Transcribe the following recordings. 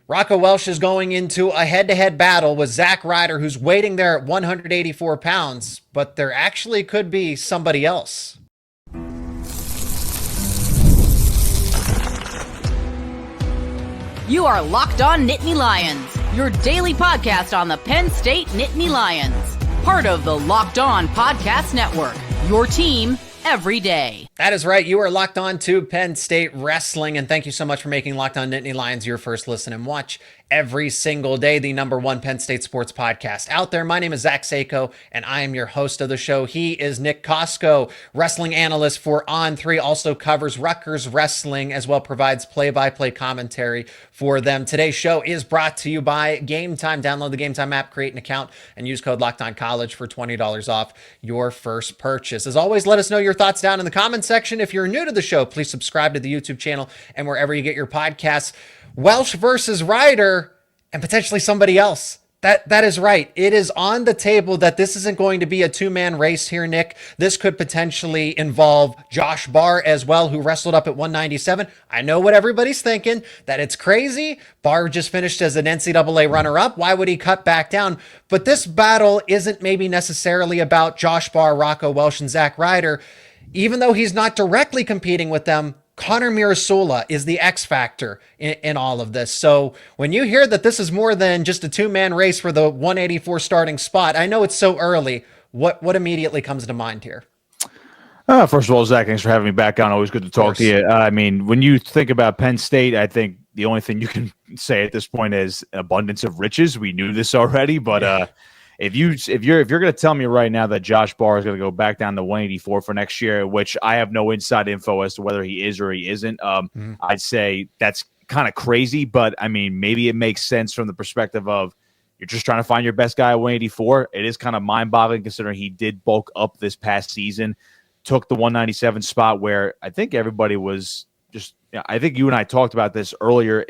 Rocco Welsh is going into a head-to-head battle with Zack Ryder, who's waiting there at 184 pounds, but there actually could be somebody else. You are Locked On Nittany Lions, your daily podcast on the Penn State Nittany Lions. Part of the Locked On Podcast Network, your team every day. That is right. You are locked on to Penn State Wrestling, and thank you so much for making Locked On Nittany Lions your first listen and watch every single day, the #1 Penn State sports podcast out there. My name is Zach Seyko, and I am your host of the show. He is Nick Kosko, wrestling analyst for On3, also covers Rutgers wrestling, as well provides play-by-play commentary for them. Today's show is brought to you by Game Time. Download the Game Time app, create an account, and use code LOCKEDONCollege for $20 off your first purchase. As always, let us know your thoughts down in the comments section. If you're new to the show, please subscribe to the YouTube channel and wherever you get your podcasts. Welsh versus Ryder and potentially somebody else. That is right. It is on the table that this isn't going to be a two-man race here, Nick. This could potentially involve Josh Barr as well, who wrestled up at 197. I know what everybody's thinking, that it's crazy. Barr just finished as an NCAA runner-up. Why would he cut back down? But this battle isn't maybe necessarily about Josh Barr, Rocco Welsh, and Zack Ryder. Even though he's not directly competing with them, Connor Mirasola is the X factor in all of this. So when you hear that this is more than just a two-man race for the 184 starting spot, I know it's so early. What immediately comes to mind here? First of all, Zach, thanks for having me back on. Always good to talk to you. I mean, when you think about Penn State, I think the only thing you can say at this point is abundance of riches. We knew this already, but if you're going to tell me right now that Josh Barr is going to go back down to 184 for next year, which I have no inside info as to whether he is or he isn't, I'd say that's kind of crazy. But I mean, maybe it makes sense from the perspective of you're just trying to find your best guy at 184. It is kind of mind-boggling considering he did bulk up this past season, took the 197 spot where I think everybody was just. I think you and I talked about this earlier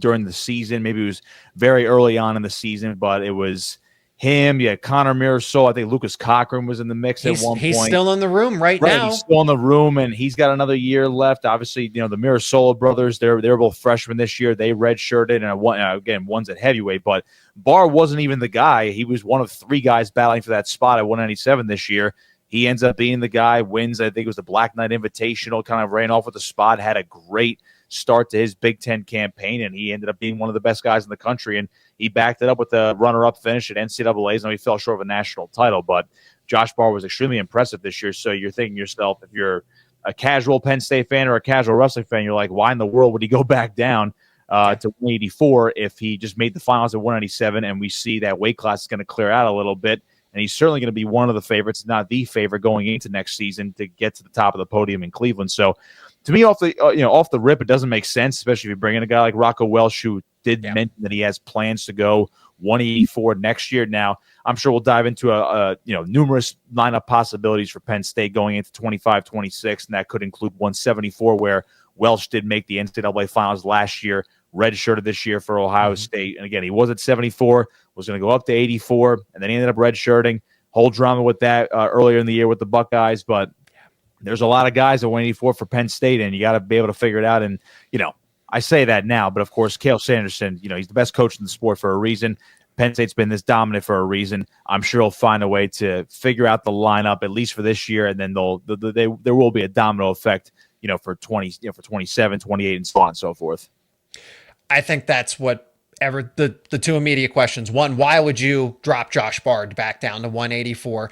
during the season. Maybe it was very early on in the season, but it was him, Connor Mirasola. I think Lucas Cochran was in the mix at one point. He's still in the room right now. He's still in the room, and he's got another year left. Obviously, the Mirasola brothers, they're both freshmen this year. They redshirted, and again, one's at heavyweight. But Barr wasn't even the guy. He was one of three guys battling for that spot at 197 this year. He ends up being the guy, wins, I think it was the Black Knight Invitational, kind of ran off with the spot, had a great start to his Big Ten campaign, and he ended up being one of the best guys in the country. And he backed it up with a runner-up finish at NCAA's. Now he fell short of a national title, but Josh Barr was extremely impressive this year. So you're thinking to yourself, if you're a casual Penn State fan or a casual wrestling fan, you're like, why in the world would he go back down to 184 if he just made the finals at 197? And we see that weight class is going to clear out a little bit. And he's certainly going to be one of the favorites, not the favorite, going into next season to get to the top of the podium in Cleveland. So to me, off the rip, it doesn't make sense, especially if you bring in a guy like Rocco Welsh, who did mention that he has plans to go 184 next year. Now, I'm sure we'll dive into numerous lineup possibilities for Penn State going into 25-26, and that could include 174, where Welsh did make the NCAA finals last year, redshirted this year for Ohio State. And again, he was at 74, was going to go up to 84, and then he ended up redshirting. Whole drama with that earlier in the year with the Buckeyes, but there's a lot of guys at 184 for Penn State, and you got to be able to figure it out. And, I say that now, but of course, Cale Sanderson, he's the best coach in the sport for a reason. Penn State's been this dominant for a reason. I'm sure he'll find a way to figure out the lineup, at least for this year, and then there will be a domino effect, for 27, 28, and so on and so forth. I think that's the two immediate questions. One, why would you drop Josh Barr back down to 184?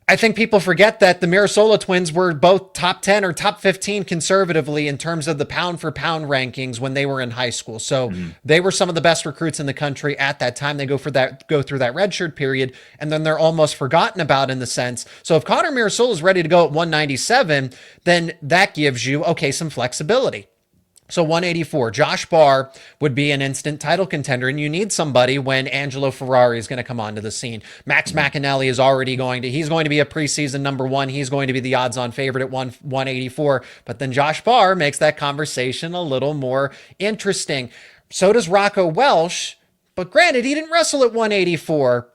I think people forget that the Mirasola twins were both top 10 or top 15 conservatively in terms of the pound for pound rankings when they were in high school. So they were some of the best recruits in the country at that time. They go through that redshirt period, and then they're almost forgotten about in the sense. So if Connor Mirasola is ready to go at 197, then that gives you, some flexibility. So 184, Josh Barr would be an instant title contender, and you need somebody when Angelo Ferrari is going to come onto the scene. Max McAnally is already he's going to be a preseason #1. He's going to be the odds-on favorite at 184, but then Josh Barr makes that conversation a little more interesting. So does Rocco Welsh, but granted, he didn't wrestle at 184.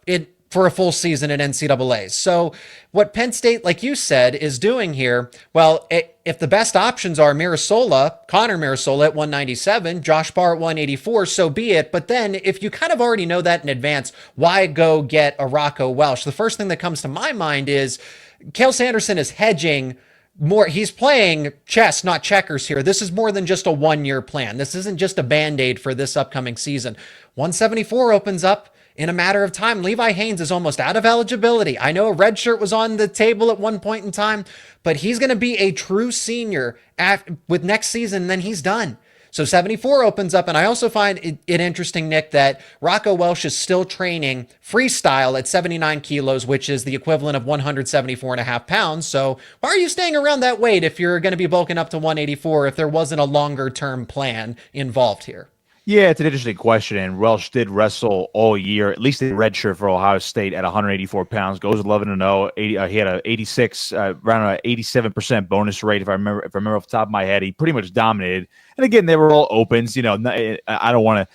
for a full season at NCAA. So what Penn State, like you said, is doing here, well, if the best options are Connor Mirasola at 197, Josh Barr at 184, so be it. But then if you kind of already know that in advance, why go get a Rocco Welsh? The first thing that comes to my mind is Cael Sanderson is hedging more. He's playing chess, not checkers here. This is more than just a 1-year plan. This isn't just a Band-Aid for this upcoming season. 174 opens up in a matter of time. Levi Haynes is almost out of eligibility. I know a red shirt was on the table at one point in time, but he's going to be a true senior with next season, then he's done. So 74 opens up, and I also find it interesting, Nick, that Rocco Welsh is still training freestyle at 79 kilos, which is the equivalent of 174 and a half pounds. So why are you staying around that weight if you're going to be bulking up to 184 if there wasn't a longer-term plan involved here? Yeah, it's an interesting question, and Welsh did wrestle all year, at least in redshirt for Ohio State at 184 pounds, goes 11-0. He had a 86, around an 87% bonus rate, if I remember off the top of my head. He pretty much dominated. And again, they were all opens. I don't want to,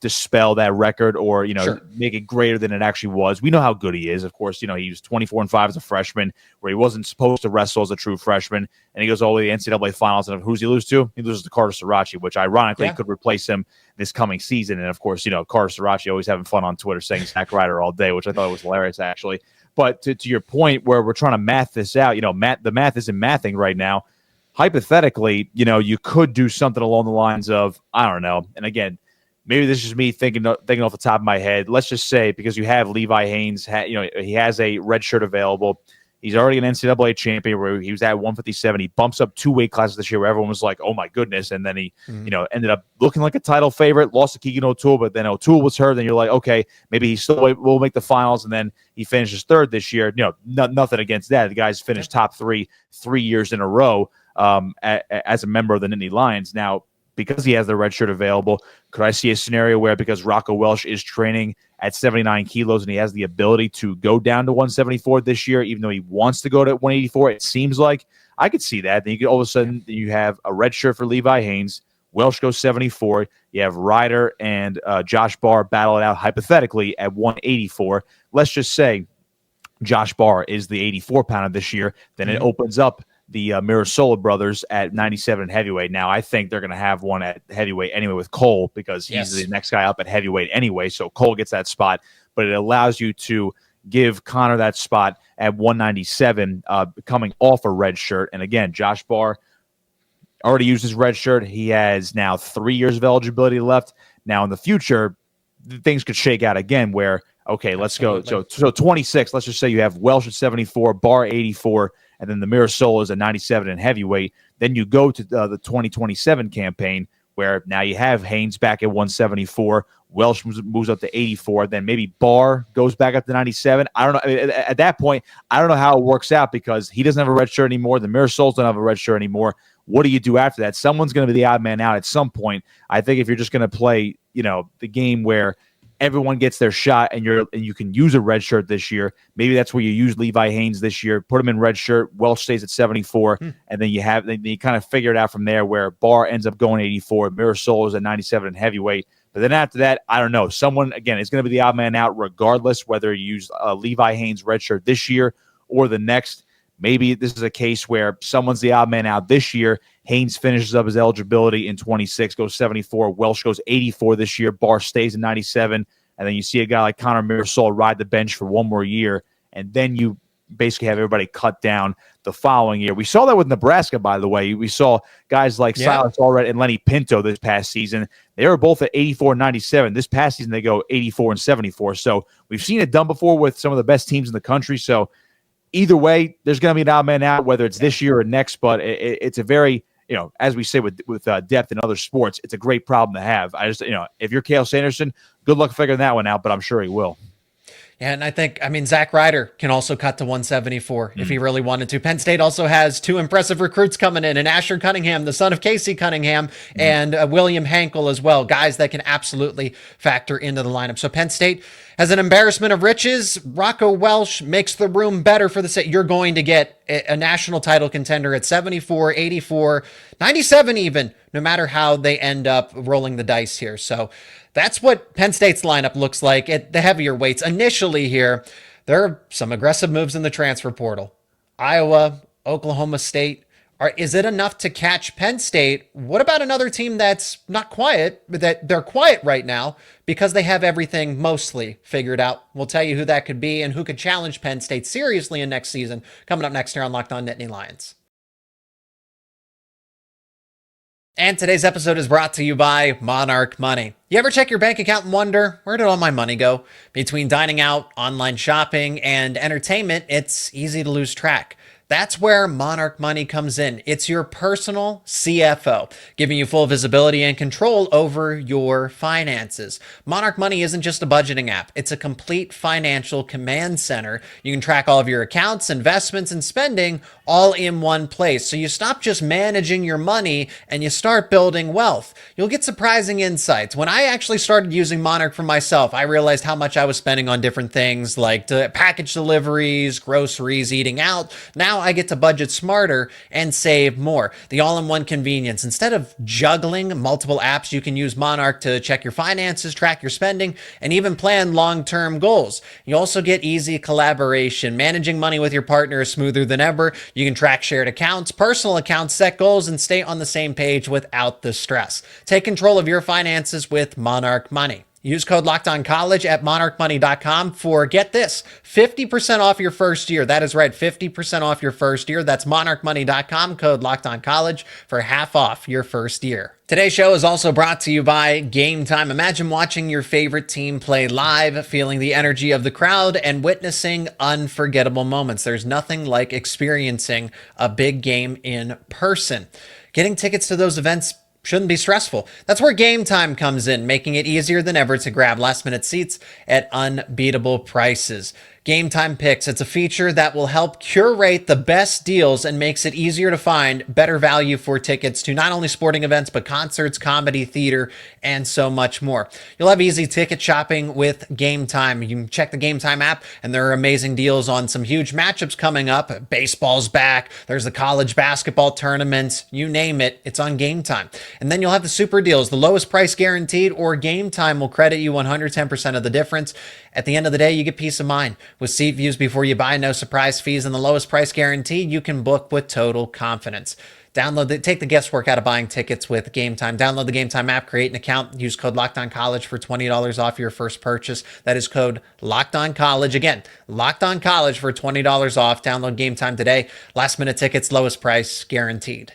dispel that record or, Sure. make it greater than it actually was. We know how good he is. Of course, he was 24-5 as a freshman, where he wasn't supposed to wrestle as a true freshman. And he goes all the way to the NCAA finals. And who's he lose to? He loses to Carter Starocci, which ironically could replace him this coming season. And of course, Carter Starocci always having fun on Twitter saying Zack Ryder all day, which I thought was hilarious, actually. But to your point, where we're trying to math this out, the math isn't mathing right now. Hypothetically, you could do something along the lines of, I don't know. And again, maybe this is me thinking off the top of my head. Let's just say, because you have Levi Haynes, he has a red shirt available. He's already an NCAA champion where he was at 157. He bumps up 2 weight classes this year where everyone was like, oh my goodness. And then he, ended up looking like a title favorite, lost to Keegan O'Toole, but then O'Toole was hurt. Then you're like, okay, maybe he still will make the finals. And then he finishes third this year. Nothing against that. The guy's finished top 3 years in a row as a member of the Nittany Lions. Now, because he has the red shirt available, could I see a scenario where, because Rocco Welsh is training at 79 kilos and he has the ability to go down to 174 this year, even though he wants to go to 184, it seems like I could see that. Then you could all of a sudden you have a red shirt for Levi Haynes. Welsh goes 74. You have Ryder and Josh Barr battle it out hypothetically at 184. Let's just say Josh Barr is the 84-pounder this year. Then it opens up the Mirasola brothers at 97 heavyweight. Now, I think they're going to have one at heavyweight anyway with Cole, because he's the next guy up at heavyweight anyway. So Cole gets that spot, but it allows you to give Connor that spot at 197 coming off a red shirt. And again, Josh Barr already used his red shirt. He has now 3 years of eligibility left. Now, in the future, things could shake out again where, okay, let's go. So 26, let's just say you have Welsh at 74, Barr 84, and then the Mirasola is at 97 in heavyweight. Then you go to the 2027 campaign where now you have Haynes back at 174. Welsh moves up to 84. Then maybe Barr goes back up to 97. I don't know. At that point, I don't know how it works out, because he doesn't have a red shirt anymore. The Mirasola's don't have a red shirt anymore. What do you do after that? Someone's going to be the odd man out at some point. I think if you're just going to play, the game where everyone gets their shot and you can use a red shirt this year, maybe that's where you use Levi Haynes this year, put him in red shirt, Welsh stays at 74, and then you kind of figure it out from there where Barr ends up going 84, Mirasola is at 97 in heavyweight. But then after that, I don't know. Someone, again, is going to be the odd man out regardless whether you use Levi Haynes red shirt this year or the next. Maybe this is a case where someone's the odd man out this year. Haynes finishes up his eligibility in 26, goes 74. Welsh goes 84 this year. Barr stays in 97. And then you see a guy like Connor Mirasola ride the bench for one more year. And then you basically have everybody cut down the following year. We saw that with Nebraska, by the way. We saw guys like Silas Allred and Lenny Pinto this past season. They were both at 84 and 97. This past season, they go 84 and 74. So we've seen it done before with some of the best teams in the country. So either way, there's going to be an odd man out, whether it's this year or next. But it's a very, as we say with depth in other sports, it's a great problem to have. I just, if you're Cael Sanderson, good luck figuring that one out, but I'm sure he will. Yeah, and I think, Zack Ryder can also cut to 174 if he really wanted to. Penn State also has 2 impressive recruits coming in, and Asher Cunningham, the son of Casey Cunningham, and William Hankel as well, guys that can absolutely factor into the lineup. So Penn State has an embarrassment of riches. Rocco Welsh makes the room better for the state. You're going to get a national title contender at 74, 84, 97 even. no matter how they end up rolling the dice here. So that's what Penn State's lineup looks like at the heavier weights. Initially here, there are some aggressive moves in the transfer portal. Iowa, Oklahoma State. Is it enough to catch Penn State? What about another team that's not quiet, but that they're quiet right now because they have everything mostly figured out? We'll tell you who that could be and who could challenge Penn State seriously in next season, coming up next here on Locked On Nittany Lions. And today's episode is brought to you by Monarch Money. You ever check your bank account and wonder, where did all my money go? Between dining out, online shopping, and entertainment, it's easy to lose track. That's where Monarch Money comes in. It's your personal CFO, giving you full visibility and control over your finances. Monarch Money isn't just a budgeting app. It's a complete financial command center. You can track all of your accounts, investments, and spending all in one place. So you stop just managing your money and you start building wealth. You'll get surprising insights. When I actually started using Monarch for myself, I realized how much I was spending on different things like package deliveries, groceries, eating out. Now I get to budget smarter and save more. The all-in-one convenience. Instead of juggling multiple apps, you can use Monarch to check your finances, track your spending, and even plan long-term goals. You also get easy collaboration. Managing money with your partner is smoother than ever. You can track shared accounts, personal accounts, set goals, and stay on the same page without the stress. Take control of your finances with Monarch Money. Use code LOCKEDONCollege at monarchmoney.com for, get this, 50% off your first year. That is right, 50% off your first year. That's monarchmoney.com, code LOCKEDONCollege for half off your first year. Today's show is also brought to you by Game Time. Imagine watching your favorite team play live, feeling the energy of the crowd, and witnessing unforgettable moments. There's nothing like experiencing a big game in person. Getting tickets to those events shouldn't be stressful. That's where Game Time comes in, making it easier than ever to grab last-minute seats at unbeatable prices. Game Time Picks, it's a feature that will help curate the best deals and makes it easier to find better value for tickets to not only sporting events, but concerts, comedy, theater, and so much more. You'll have easy ticket shopping with Game Time. You can check the Game Time app, and there are amazing deals on some huge matchups coming up. Baseball's back. There's the college basketball tournament. You name it, it's on Game Time. And then you'll have the super deals, the lowest price guaranteed, or Game Time will credit you 110% of the difference. At the end of the day, you get peace of mind. With seat views before you buy, no surprise fees, and the lowest price guaranteed, you can book with total confidence. Take the guesswork out of buying tickets with Game Time. Download the Game Time app, create an account, use code LOCKEDONCollege for $20 off your first purchase. That is code LOCKEDONCollege. Again, LOCKEDONCollege for $20 off. Download Game Time today. Last minute tickets, lowest price guaranteed.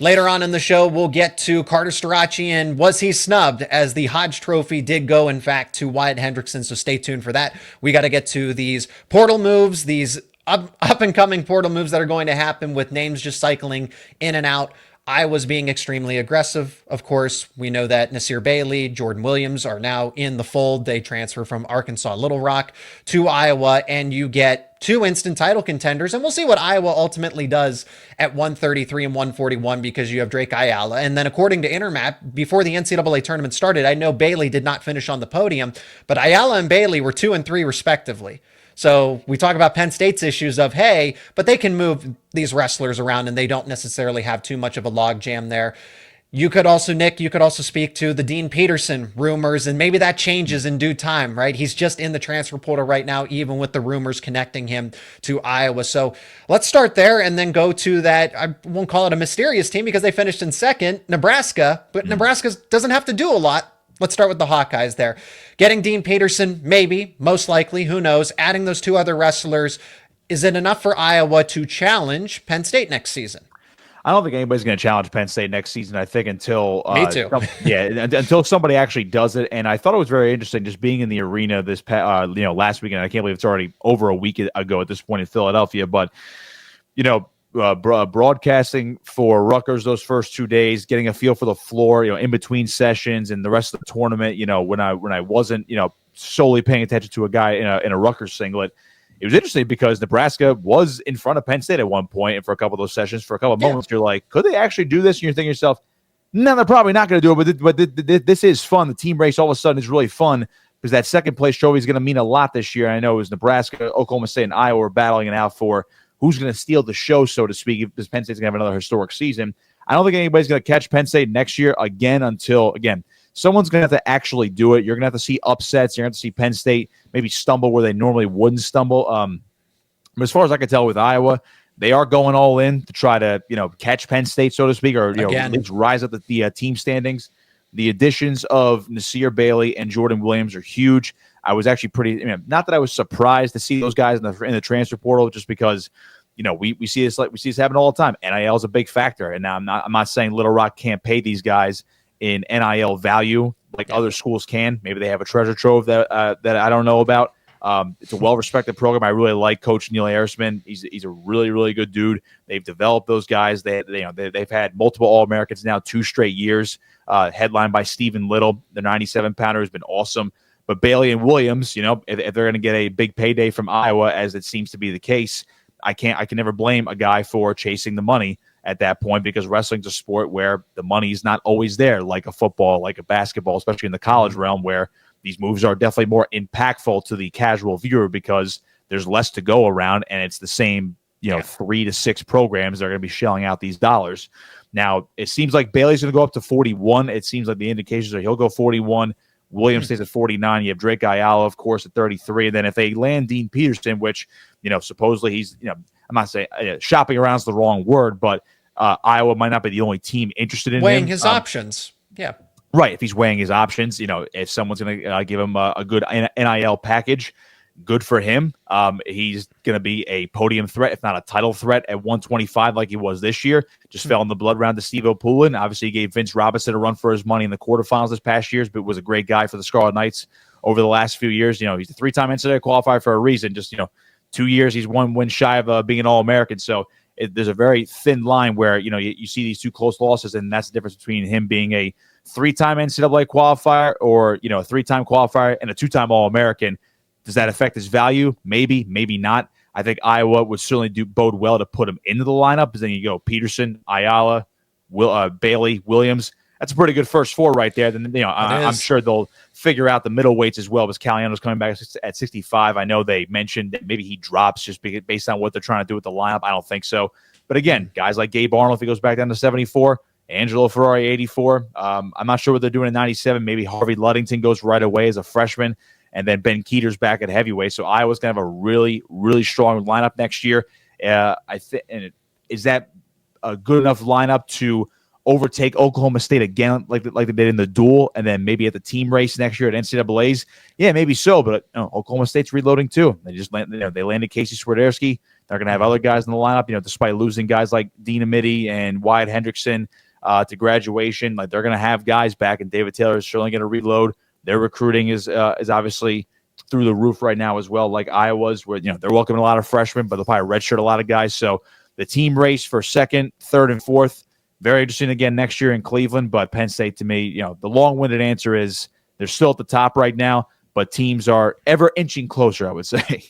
Later on in the show, we'll get to Carter Starocci and was he snubbed, as the Hodge Trophy did go, in fact, to Wyatt Hendrickson, so stay tuned for that. We got to get to these portal moves, these up-and-coming portal moves that are going to happen with names just cycling in and out. Iowa's being extremely aggressive. Of course, we know that Nasir Bailey, Jordan Williams are now in the fold. They transfer from Arkansas Little Rock to Iowa, and you get two instant title contenders. And we'll see what Iowa ultimately does at 133 and 141, because you have Drake Ayala. And then according to Intermap, before the NCAA tournament started, I know Bailey did not finish on the podium, but Ayala and Bailey were 2 and 3 respectively. So we talk about Penn State's issues of, hey, but they can move these wrestlers around and they don't necessarily have too much of a log jam there. You could also, Nick, speak to the Dean Peterson rumors, and maybe that changes in due time, right? He's just in the transfer portal right now, even with the rumors connecting him to Iowa. So let's start there and then go to that, I won't call it a mysterious team because they finished in second, Nebraska, but Nebraska doesn't have to do a lot. Let's start with the Hawkeyes there. Getting Dean Peterson, maybe, most likely, who knows? Adding those two other wrestlers, is it enough for Iowa to challenge Penn State next season? I don't think anybody's going to challenge Penn State next season. I think until Me too. Until somebody actually does it. And I thought it was very interesting just being in the arena this last weekend. I can't believe it's already over a week ago at this point in Philadelphia. But broadcasting for Rutgers those first 2 days, getting a feel for the floor, in between sessions and the rest of the tournament. When I wasn't solely paying attention to a guy in a Rutgers singlet. It was interesting because Nebraska was in front of Penn State at one point, and for a couple of those sessions, for a couple of moments, you're like, could they actually do this? And you're thinking to yourself, no, they're probably not going to do it, but this is fun. The team race all of a sudden is really fun because that second place trophy is going to mean a lot this year. I know it was Nebraska, Oklahoma State, and Iowa were battling it out for who's going to steal the show, so to speak, if Penn State's going to have another historic season. I don't think anybody's going to catch Penn State next year again until, again, someone's going to have to actually do it. You're going to have to see upsets. You're going to have to see Penn State maybe stumble where they normally wouldn't stumble. But as far as I can tell with Iowa, they are going all in to try to, catch Penn State, so to speak, or, at least rise up the team standings. The additions of Nasir Bailey and Jordan Williams are huge. I was actually not that I was surprised to see those guys in the transfer portal, just because, we see this happen all the time. NIL is a big factor. And now I'm not saying Little Rock can't pay these guys in NIL value like other schools can. Maybe they have a treasure trove that I don't know about. It's a well-respected program. I really like Coach Neil Ayersman. He's a really, really good dude. They've developed those guys. They've had multiple All-Americans now 2 straight years, headlined by Stephen Little. The 97-pounder has been awesome. But Bailey and Williams, if they're going to get a big payday from Iowa, as it seems to be the case, I can never blame a guy for chasing the money at that point, because wrestling's a sport where the money's not always there, like a football, like a basketball, especially in the college realm, where these moves are definitely more impactful to the casual viewer because there's less to go around, and it's the same, 3 to 6 programs that are going to be shelling out these dollars. Now, it seems like Bailey's going to go up to 41. It seems like the indications are he'll go 41. Williams stays at 49. You have Drake Ayala, of course, at 33. And then if they land Dean Peterson, which, supposedly he's, I'm not saying shopping around is the wrong word, but Iowa might not be the only team interested in weighing him. his options. Yeah. Right. If he's weighing his options, if someone's going to give him a good NIL package, good for him. He's going to be a podium threat, if not a title threat, at 125 like he was this year. Just fell in the blood round to Steve O'Poulin. Obviously, he gave Vince Robinson a run for his money in the quarterfinals this past year, but was a great guy for the Scarlet Knights over the last few years. He's a 3-time NCAA qualifier for a reason. Just, 2 years, he's 1 win shy of being an All-American. So there's a very thin line where, you see these 2 close losses, and that's the difference between him being a 3-time NCAA qualifier or, a 3-time qualifier and a 2-time All-American. Does that affect his value? Maybe, maybe not. I think Iowa would certainly bode well to put him into the lineup, because then you go Peterson, Ayala, Bailey, Williams. That's a pretty good first 4 right there. Then I'm sure they'll figure out the middleweights as well, because Caliano's coming back at 65. I know they mentioned that maybe he drops just based on what they're trying to do with the lineup. I don't think so. But again, guys like Gabe Arnold, if he goes back down to 74, Angelo Ferrari 84. I'm not sure what they're doing at 97. Maybe Harvey Luddington goes right away as a freshman, and then Ben Keeter's back at heavyweight. So Iowa's going to have a really, really strong lineup next year. Is that a good enough lineup to overtake Oklahoma State again, like they did in the duel, and then maybe at the team race next year at NCAA's? Yeah, maybe so. But Oklahoma State's reloading too. They landed Casey Swiderski. They're going to have other guys in the lineup. Despite losing guys like Dean Amity and Wyatt Hendrickson to graduation, like they're going to have guys back, and David Taylor is certainly going to reload. Their recruiting is obviously through the roof right now as well, like Iowa's, where they're welcoming a lot of freshmen, but they'll probably redshirt a lot of guys. So the team race for 2nd, 3rd, and 4th, very interesting again next year in Cleveland. But Penn State, to me, the long-winded answer is they're still at the top right now, but teams are ever inching closer, I would say.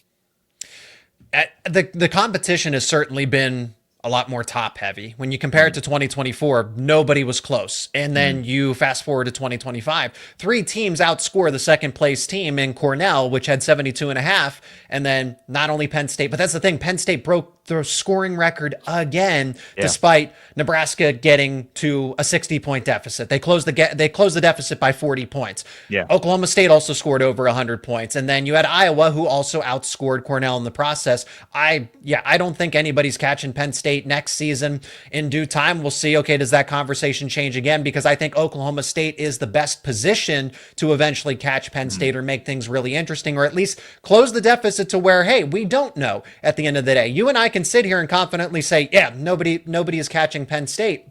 The competition has certainly been a lot more top heavy. When you compare it to 2024, nobody was close. And then you fast forward to 2025, 3 teams outscore the 2nd place team in Cornell, which had 72.5. And then not only Penn State, but that's the thing, Penn State broke the scoring record again, despite Nebraska getting to a 60-point deficit. They closed the deficit by 40 points. Yeah. Oklahoma State also scored over 100 points. And then you had Iowa, who also outscored Cornell in the process. I don't think anybody's catching Penn State next season. In due time, we'll see, okay, does that conversation change again? Because I think Oklahoma State is the best position to eventually catch Penn State or make things really interesting, or at least close the deficit to where, hey, we don't know at the end of the day. You and I can sit here and confidently say, yeah, nobody is catching Penn State.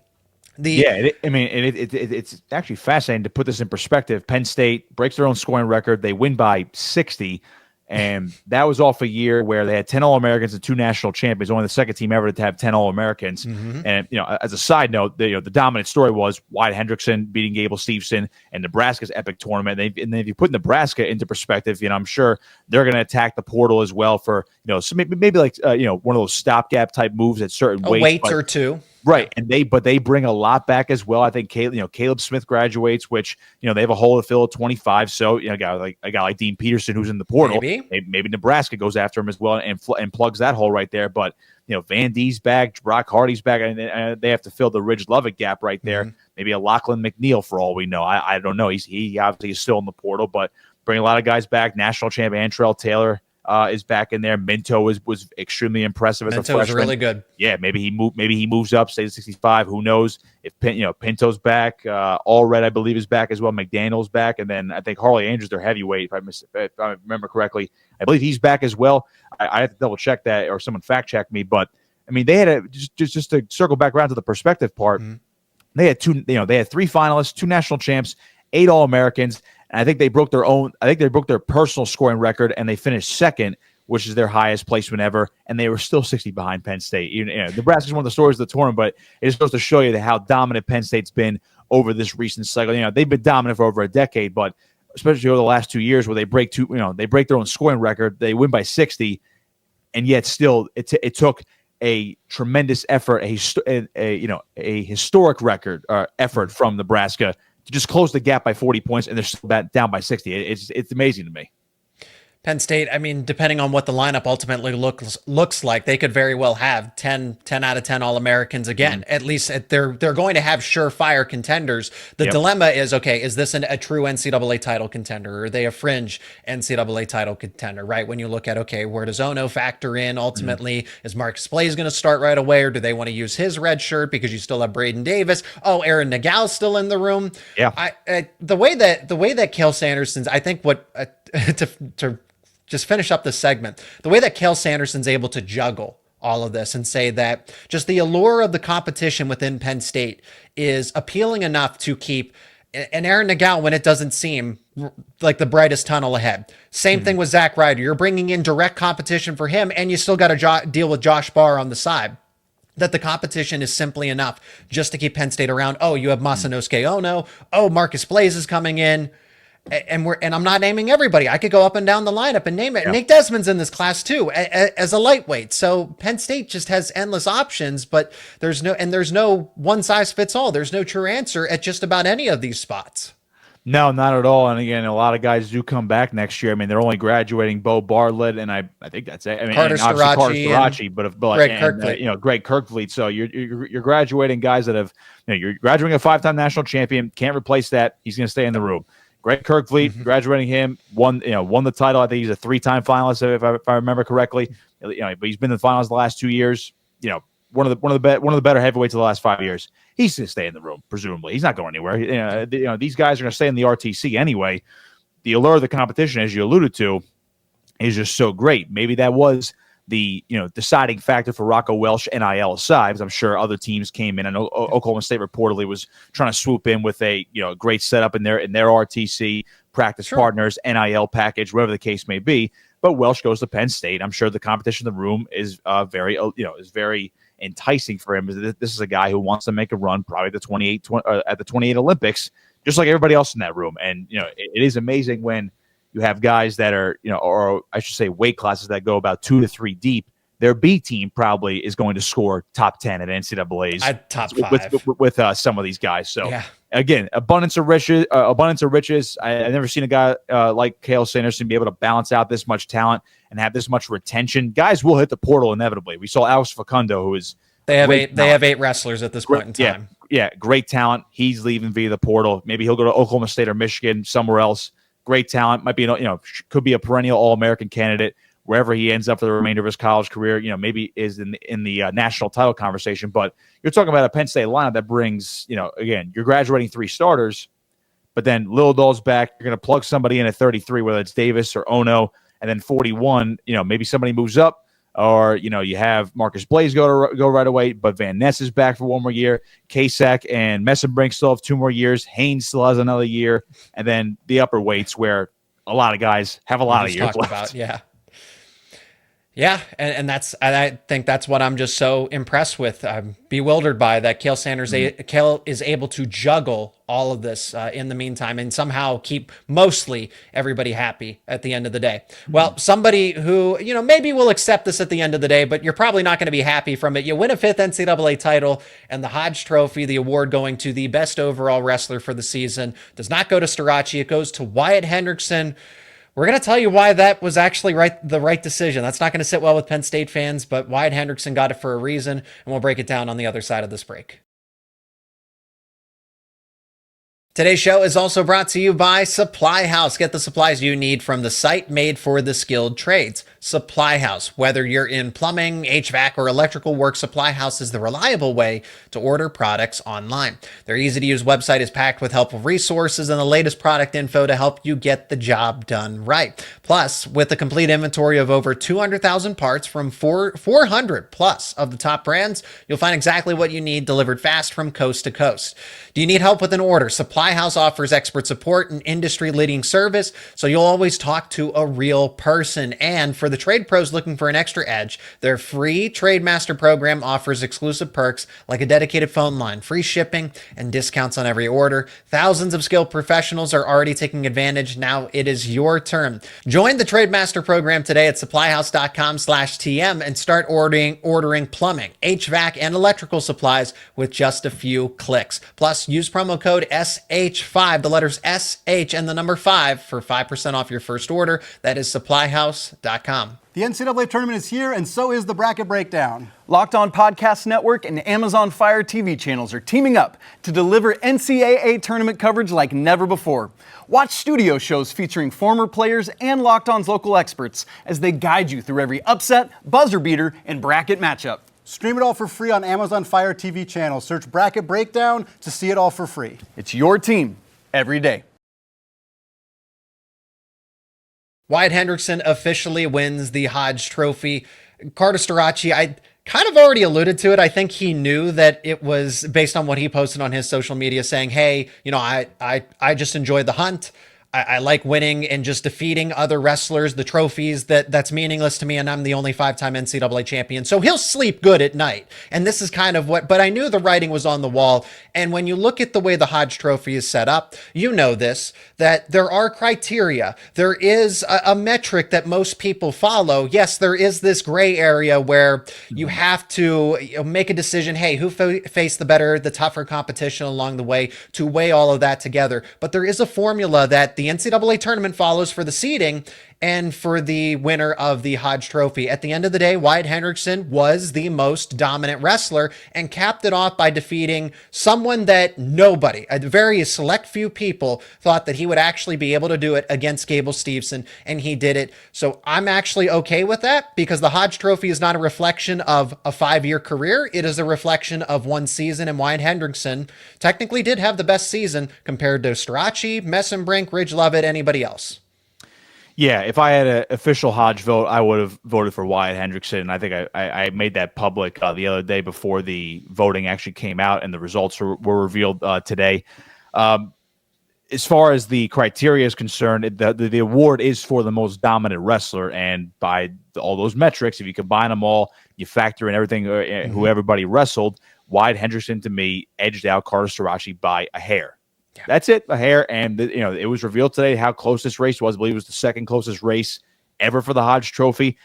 It's actually fascinating to put this in perspective. Penn State breaks their own scoring record. They win by 60. And that was off a year where they had 10 All-Americans and 2 national champions, only the 2nd team ever to have 10 All-Americans. And, as a side note, the dominant story was Wyatt Hendrickson beating Gable Steveson and Nebraska's epic tournament. And then if you put Nebraska into perspective, I'm sure they're going to attack the portal as well for, so maybe like, one of those stopgap type moves at certain weights. Or 2. Right, and they bring a lot back as well. I think Caleb Smith graduates, which they have a hole to fill at 25. So a guy like Dean Peterson who's in the portal. Maybe Nebraska goes after him as well and plugs that hole right there. But Van D's back, Brock Hardy's back, and they have to fill the Ridge Lovett gap right there. Mm-hmm. Maybe a Lachlan McNeil for all we know. I don't know. He obviously is still in the portal, but bring a lot of guys back. National champ Antrell Taylor is back in there. Minto was extremely impressive as a freshman. Was really good. Yeah, maybe he moves up, stays at 65. Who knows? If Pinto's back, Allred I believe is back as well. McDaniel's back, and then I think Harley Andrews, their heavyweight, if I remember correctly, I believe he's back as well. I have to double check that, or someone fact check me. But I mean, they had just to circle back around to the perspective part. Mm-hmm. They had they had 3 finalists, 2 national champs, 8 All-Americans. And I think they broke their personal scoring record, and they finished second, which is their highest placement ever. And they were still 60 behind Penn State. Nebraska is one of the stories of the tournament, but it just goes to show you how dominant Penn State's been over this recent cycle. They've been dominant for over a decade, but especially over the last 2 years, where they break their own scoring record, they win by 60, and yet still it took a tremendous effort, a historic record effort from Nebraska to just close the gap by 40 points, and they're still down by 60. It's amazing to me. Penn State, I mean, depending on what the lineup ultimately looks like, they could very well have 10 out of 10 All-Americans again. Mm-hmm. At least they're going to have surefire contenders. The dilemma is, okay, is this a true NCAA title contender, or are they a fringe NCAA title contender, right? When you look at, okay, where does Ono factor in ultimately? Mm-hmm. Is Marcus Blaze going to start right away, or do they want to use his red shirt because you still have Braden Davis? Oh, Aaron Nagal's still in the room. Yeah. The way that Cale Sanderson's, I think what to just finish up this segment, the way that Cale Sanderson's able to juggle all of this and say that just the allure of the competition within Penn State is appealing enough to keep an Aaron Nagal when it doesn't seem like the brightest tunnel ahead. Same thing with Zack Ryder. You're bringing in direct competition for him, and you still got to deal with Josh Barr on the side. That the competition is simply enough just to keep Penn State around. Oh, you have Masanosuke Ono. Oh, Marcus Blaze is coming in. And I'm not naming everybody. I could go up and down the lineup and name it. Yeah. Nate Desmond's in this class too, as a lightweight. So Penn State just has endless options, but there's no one size fits all. There's no true answer at just about any of these spots. No, not at all. And again, a lot of guys do come back next year. I mean, they're only graduating Bo Bartlett, and I think that's it. I mean, Carter Starocci, but Greg Kirkfleet. So you're graduating guys that have, you're graduating a 5-time national champion. Can't replace that. He's going to stay in the room. Greg Kirkfleet, graduating him, won the title. I think he's a 3-time finalist, if I remember correctly. But he's been in the finals the last 2 years. One of the better heavyweights of the last 5 years. He's going to stay in the room, presumably. He's not going anywhere. These guys are going to stay in the RTC anyway. The allure of the competition, as you alluded to, is just so great. Maybe that was the deciding factor for Rocco Welsh NIL aside, because I'm sure other teams came in. I know Oklahoma State reportedly was trying to swoop in with a great setup in their RTC practice partners, NIL package, whatever the case may be. But Welsh goes to Penn State. I'm sure the competition in the room is very enticing for him. This is a guy who wants to make a run, probably at the 28 Olympics, just like everybody else in that room. And it is amazing when you have guys that are, or I should say weight classes that go about 2 to 3 deep. Their B team probably is going to score top 10 at NCAA's. At top 5 with some of these guys. So again, abundance of riches. I've never seen a guy like Cale Sanderson be able to balance out this much talent and have this much retention. Guys will hit the portal inevitably. We saw Alex Facundo, who is they have 8 wrestlers at this point in time. Yeah, great talent. He's leaving via the portal. Maybe he'll go to Oklahoma State or Michigan, somewhere else. Great talent, might be could be a perennial All-American candidate wherever he ends up for the remainder of his college career. Maybe is in the national title conversation. But you're talking about a Penn State lineup that brings again, you're graduating 3 starters, but then Lilidol's back. You're going to plug somebody in at 33, whether it's Davis or Ono, and then 41. Maybe somebody moves up. Or, you have Marcus Blaze go right away, but Van Ness is back for 1 more year. Kasak and Messenbrink still have 2 more years. Haynes still has another year. And then the upper weights where a lot of guys have a lot of years left. Yeah, and I think that's what I'm just so impressed with. I'm bewildered by that. Cale Sanders, Cale is able to juggle all of this in the meantime and somehow keep mostly everybody happy at the end of the day. Well, somebody who, maybe will accept this at the end of the day, but you're probably not going to be happy from it. You win a 5th NCAA title, and the Hodge Trophy, the award going to the best overall wrestler for the season, does not go to Starocci. It goes to Wyatt Hendrickson. We're going to tell you why that was actually the right decision. That's not going to sit well with Penn State fans, but Wyatt Hendrickson got it for a reason, and we'll break it down on the other side of this break. Today's show is also brought to you by Supply House. Get the supplies you need from the site made for the skilled trades. Supply House. Whether you're in plumbing, HVAC, or electrical work, Supply House is the reliable way to order products online. Their easy-to-use website is packed with helpful resources and the latest product info to help you get the job done right. Plus, with a complete inventory of over 200,000 parts from 400 plus of the top brands, you'll find exactly what you need delivered fast from coast to coast. Do you need help with an order? Supply House offers expert support and industry-leading service, so you'll always talk to a real person. And for the trade pros looking for an extra edge, their free Trade Master program offers exclusive perks like a dedicated phone line, free shipping, and discounts on every order. Thousands of skilled professionals are already taking advantage. Now it is your turn. Join the Trade Master program today at supplyhouse.com/TM and start ordering plumbing, HVAC, and electrical supplies with just a few clicks. Plus, use promo code SH5, the letters SH and the number 5 for 5% off your first order. That is supplyhouse.com. The NCAA tournament is here, and so is the Bracket Breakdown. Locked On Podcast Network and Amazon Fire TV channels are teaming up to deliver NCAA tournament coverage like never before. Watch studio shows featuring former players and Locked On's local experts as they guide you through every upset, buzzer beater, and bracket matchup. Stream it all for free on Amazon Fire TV channel. Search Bracket Breakdown to see it all for free. It's your team every day. Wyatt Hendrickson officially wins the Hodge Trophy. Carter Starocci, I kind of already alluded to it. I think he knew that it was based on what he posted on his social media saying, hey, I just enjoyed the hunt. I like winning and just defeating other wrestlers, the trophies that's meaningless to me, and I'm the only 5-time NCAA champion. So he'll sleep good at night. And this is kind of but I knew the writing was on the wall. And when you look at the way the Hodge Trophy is set up, you know this, that there are criteria. There is a metric that most people follow. Yes, there is this gray area where you have to make a decision, hey, who faced the tougher competition along the way, to weigh all of that together. But there is a formula that the NCAA tournament follows for the seeding and for the winner of the Hodge Trophy. At the end of the day, Wyatt Hendrickson was the most dominant wrestler and capped it off by defeating someone that nobody, a very select few people, thought that he would actually be able to do it against Gable Steveson, and he did it. So I'm actually okay with that because the Hodge Trophy is not a reflection of a 5-year career. It is a reflection of one season, and Wyatt Hendrickson technically did have the best season compared to Starocci, Messenbrink, Ridge Lovett, anybody else. Yeah, if I had an official Hodge vote, I would have voted for Wyatt Hendrickson. I think I made that public the other day before the voting actually came out and the results were revealed today. As far as the criteria is concerned, the award is for the most dominant wrestler, and by all those metrics, if you combine them all, you factor in everything, who everybody wrestled, Wyatt Hendrickson, to me, edged out Carter Starocci by a hair. Yeah. That's it, a hair. And, it was revealed today how close this race was. I believe it was the second closest race ever for the Hodge Trophy.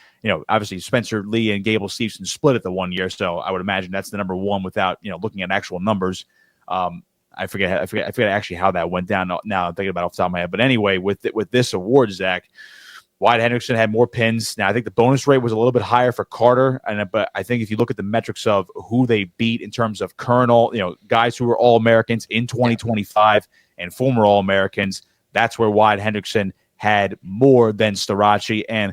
Obviously Spencer Lee and Gable Steveson split it the one year. So I would imagine that's the number one without, looking at actual numbers. I forget actually how that went down. Now I'm thinking about it off the top of my head. But anyway, with this award, Zach, Wyatt Hendrickson had more pins. Now I think the bonus rate was a little bit higher for Carter, but I think if you look at the metrics of who they beat in terms of current guys who were All-Americans in 2025 and former All-Americans, that's where Wyatt Hendrickson had more than Starocci. And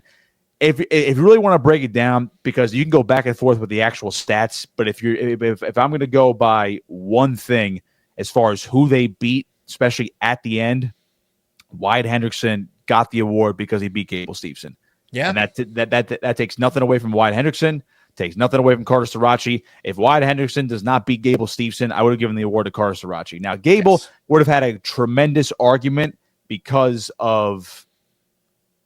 if you really want to break it down, because you can go back and forth with the actual stats, but if I'm going to go by one thing as far as who they beat, especially at the end, Wyatt Hendrickson got the award because he beat Gable Steveson. Yeah. And that takes nothing away from Wyatt Hendrickson, takes nothing away from Carter Starocci. If Wyatt Hendrickson does not beat Gable Steveson, I would have given the award to Carter Starocci. Now, Gable would have had a tremendous argument because of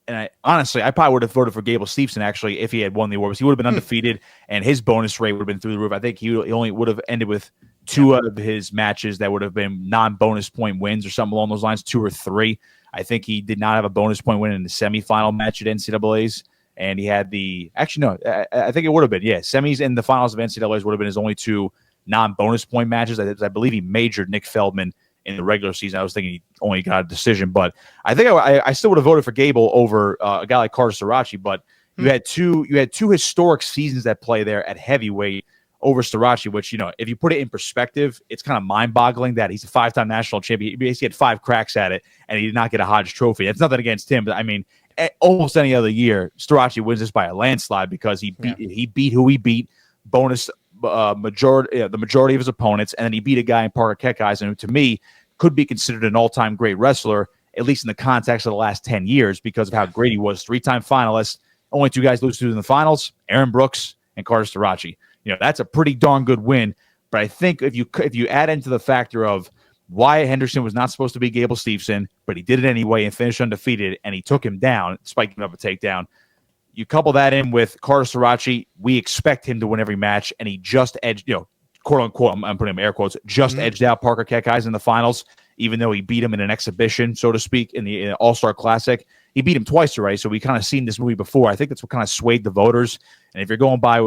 and I probably would have voted for Gable Steveson actually if he had won the award. He would have been undefeated, and his bonus rate would have been through the roof. I think he only would have ended with 2 out of his matches that would have been non-bonus point wins or something along those lines, 2 or 3. I think he did not have a bonus point win in the semifinal match at NCAA's, and he had I think it would have been, semis and the finals of NCAA's would have been his only 2 non-bonus point matches. I believe he majored Nick Feldman in the regular season. I was thinking he only got a decision, but I think I still would have voted for Gable over a guy like Carter Starocci. But you had two historic seasons that play there at heavyweight over Starocci, which, if you put it in perspective, it's kind of mind-boggling that he's a 5-time national champion. He basically had 5 cracks at it, and he did not get a Hodge Trophy. It's nothing against him, but I mean, almost any other year, Starocci wins this by a landslide because he beat who he beat, bonus the majority of his opponents, and then he beat a guy in Parker Keckeisen who, to me, could be considered an all-time great wrestler, at least in the context of the last 10 years, because of how great he was. 3-time finalist, only 2 guys lose to in the finals, Aaron Brooks and Carter Starocci. That's a pretty darn good win. But I think if you add into the factor of Wyatt Hendrickson was not supposed to be Gable Steveson, but he did it anyway and finished undefeated, and he took him down, despite giving up a takedown. You couple that in with Carter Starocci, we expect him to win every match, and he just edged, quote unquote, I'm putting him air quotes, edged out Parker Keckeisen in the finals, even though he beat him in an exhibition, so to speak, in the All-Star Classic. He beat him twice already, so we kind of seen this movie before. I think that's what kind of swayed the voters. And if you're going by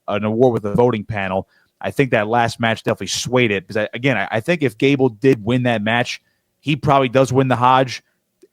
an award with the voting panel, I think that last match definitely swayed it. Because, I think if Gable did win that match, he probably does win the Hodge.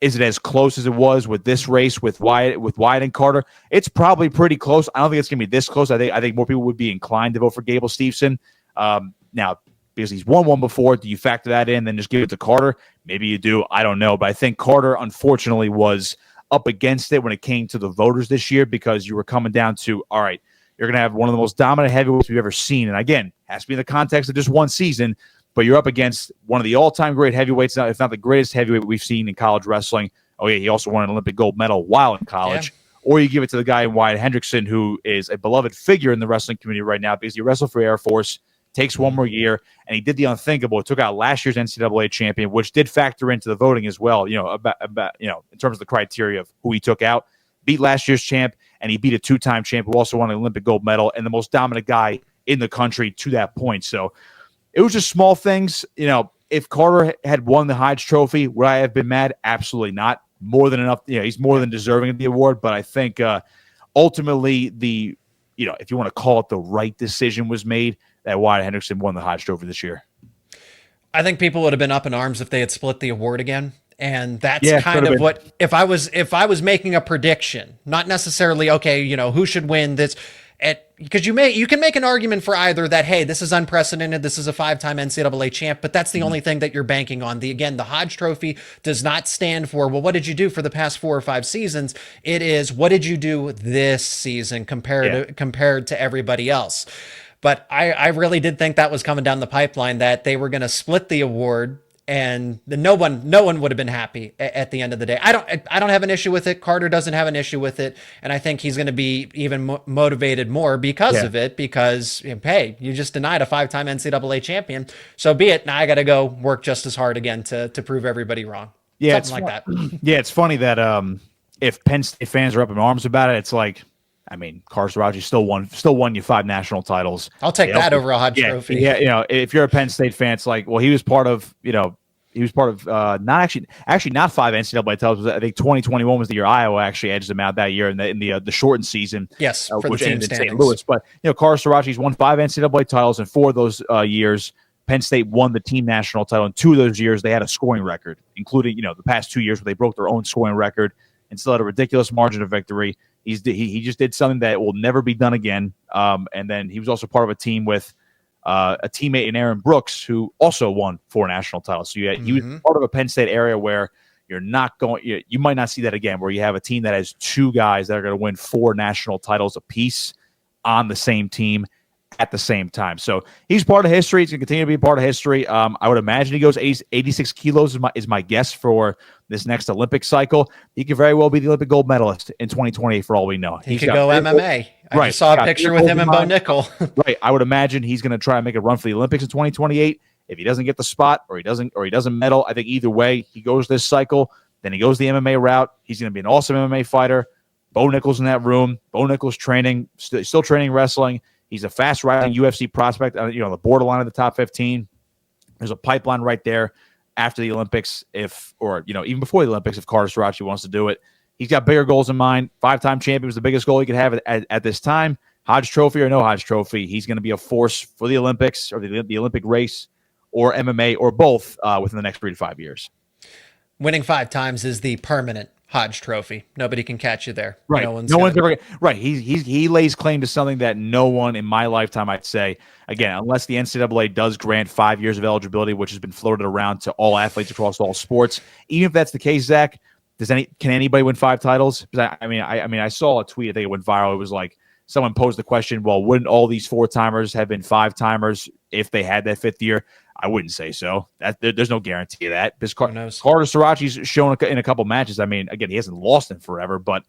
Is it as close as it was with this race with Wyatt and Carter? It's probably pretty close. I don't think it's going to be this close. I think more people would be inclined to vote for Gable Steveson. Now, because he's won one before, do you factor that in, then just give it to Carter? Maybe you do. I don't know. But I think Carter, unfortunately, was up against it when it came to the voters this year because you were coming down to, all right, you're going to have one of the most dominant heavyweights we've ever seen. And again, has to be in the context of just one season, but you're up against one of the all-time great heavyweights, if not the greatest heavyweight we've seen in college wrestling. Oh, yeah, he also won an Olympic gold medal while in college. Yeah. Or you give it to the guy in Wyatt Hendrickson, who is a beloved figure in the wrestling community right now because he wrestled for Air Force, takes one more year, and he did the unthinkable. It took out last year's NCAA champion, which did factor into the voting as well, about in terms of the criteria of who he took out. Beat last year's champ, and he beat a 2-time champ who also won an Olympic gold medal and the most dominant guy in the country to that point. So it was just small things. If Carter had won the Hodge Trophy, would I have been mad? Absolutely not. More than enough. He's more than deserving of the award, but I think ultimately if you want to call it, the right decision was made that Wyatt Hendrickson won the Hodge Trophy this year. I think people would have been up in arms if they had split the award again. And that's kind of what, if I was making a prediction, not necessarily, okay, who should win this, because you can make an argument for either that, hey, this is unprecedented, this is a 5-time NCAA champ, but that's the only thing that you're banking on. The Hodge Trophy does not stand for, well, what did you do for the past 4 or 5 seasons? It is, what did you do this season compared to everybody else? But I really did think that was coming down the pipeline, that they were going to split the award, and no one would have been happy at the end of the day. I don't have an issue with it. Carter doesn't have an issue with it, and I think he's going to be even motivated more because of it. Because hey, you just denied a 5-time NCAA champion, so be it. Now I got to go work just as hard again to prove everybody wrong. Yeah, something like that. Yeah, it's funny that if Penn State fans are up in arms about it, it's like, I mean, Carter Starocci still won you 5 national titles. I'll take that over a Hodge Trophy. Yeah, if you're a Penn State fan, it's like, well, he was part of not 5 NCAA titles. I think 2021 was the year Iowa actually edged them out that year in the shortened season. Yes, for the team standings. St. Louis. But Carter Starocci's won 5 NCAA titles, and 4 of those years, Penn State won the team national title. In 2 of those years, they had a scoring record, including the past 2 years where they broke their own scoring record and still had a ridiculous margin of victory. He just did something that will never be done again. And then he was also part of a team with a teammate in Aaron Brooks, who also won 4 national titles. So he was part of a Penn State area where you're not going. You might not see that again, where you have a team that has 2 guys that are going to win 4 national titles apiece on the same team at the same time. So he's part of history. He's going to continue to be part of history. I would imagine he goes 86 kilos is my guess for this next Olympic cycle. He could very well be the Olympic gold medalist in 2028 for all we know. He could go MMA. I just saw a picture with him and Bo Nickel. Right. I would imagine he's going to try and make a run for the Olympics in 2028. If he doesn't get the spot or he doesn't medal, I think either way he goes this cycle, Then he goes the MMA route. He's going to be an awesome MMA fighter. Bo Nickel's in that room. Bo Nickel's training, still training wrestling. He's a fast-riding UFC prospect, the borderline of the top 15. There's a pipeline right there after the Olympics, even before the Olympics, if Carter Starocci wants to do it. He's got bigger goals in mind. 5-time champion was the biggest goal he could have at this time. Hodge Trophy or no Hodge Trophy, he's going to be a force for the Olympics or the Olympic race or MMA or both within the next 3 to 5 years. Winning 5 times is the permanent Hodge Trophy. Nobody can catch you there. Right. No one's ever right. He lays claim to something that no one in my lifetime, I'd say, again, unless the NCAA does grant 5 years of eligibility, which has been floated around to all athletes across all sports. Even if that's the case, Zach, can anybody win 5 titles? Because I saw a tweet. I think it went viral. It was like someone posed the question, well, wouldn't all these 4-timers have been 5-timers if they had that 5th year? I wouldn't say so. There's no guarantee of that. Because Carter Starocci's shown in a couple matches. Again, he hasn't lost in forever, but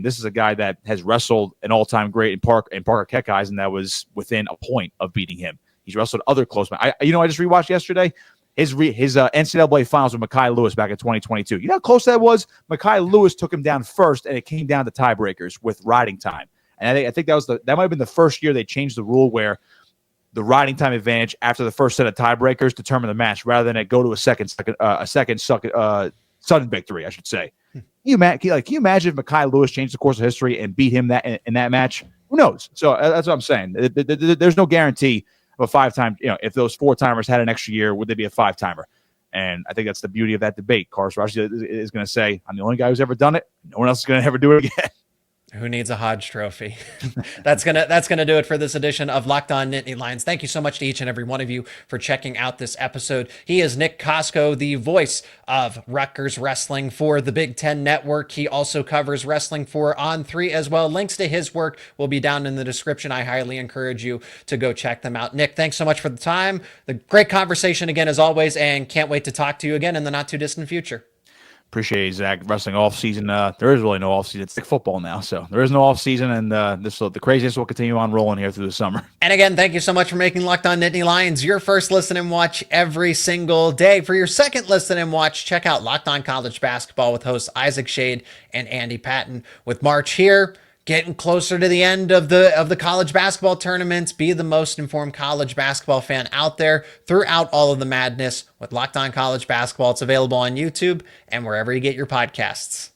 this is a guy that has wrestled an all-time great in Parker Keckheisen, and that was within a point of beating him. He's wrestled other close men. I just rewatched yesterday his NCAA finals with Mekhi Lewis back in 2022. You know how close that was? Mekhi Lewis took him down first, and it came down to tiebreakers with riding time. And I think that might have been the first year they changed the rule where the riding time advantage after the first set of tiebreakers determine the match, rather than it go to a second sudden victory, I should say. Can you imagine if Mekhi Lewis changed the course of history and beat him in that match? Who knows? So that's what I'm saying. There's no guarantee of a 5-time. If those 4-timers had an extra year, would they be a 5-timer? And I think that's the beauty of that debate. Carter Starocci is going to say, I'm the only guy who's ever done it. No one else is going to ever do it again. Who needs a Hodge Trophy? That's gonna do it for this edition of Locked On Nittany Lions. Thank you so much to each and every one of you for checking out this episode. He is Nick Kosko, the voice of Rutgers Wrestling for the Big Ten Network. He also covers wrestling for On3 as well. Links to his work will be down in the description. I highly encourage you to go check them out. Nick, thanks so much for the time. The great conversation again as always, and can't wait to talk to you again in the not too distant future. Appreciate it, Zach. Wrestling off season. There is really no off season. It's like football now, so there is no off season, and the craziness will continue on rolling here through the summer. And again, thank you so much for making Locked On Nittany Lions your first listen and watch every single day. For your second listen and watch, check out Locked On College Basketball with hosts Isaac Shade and Andy Patton. With March here, getting closer to the end of the college basketball tournaments, be the most informed college basketball fan out there throughout all of the madness with Locked On College Basketball. It's available on YouTube and wherever you get your podcasts.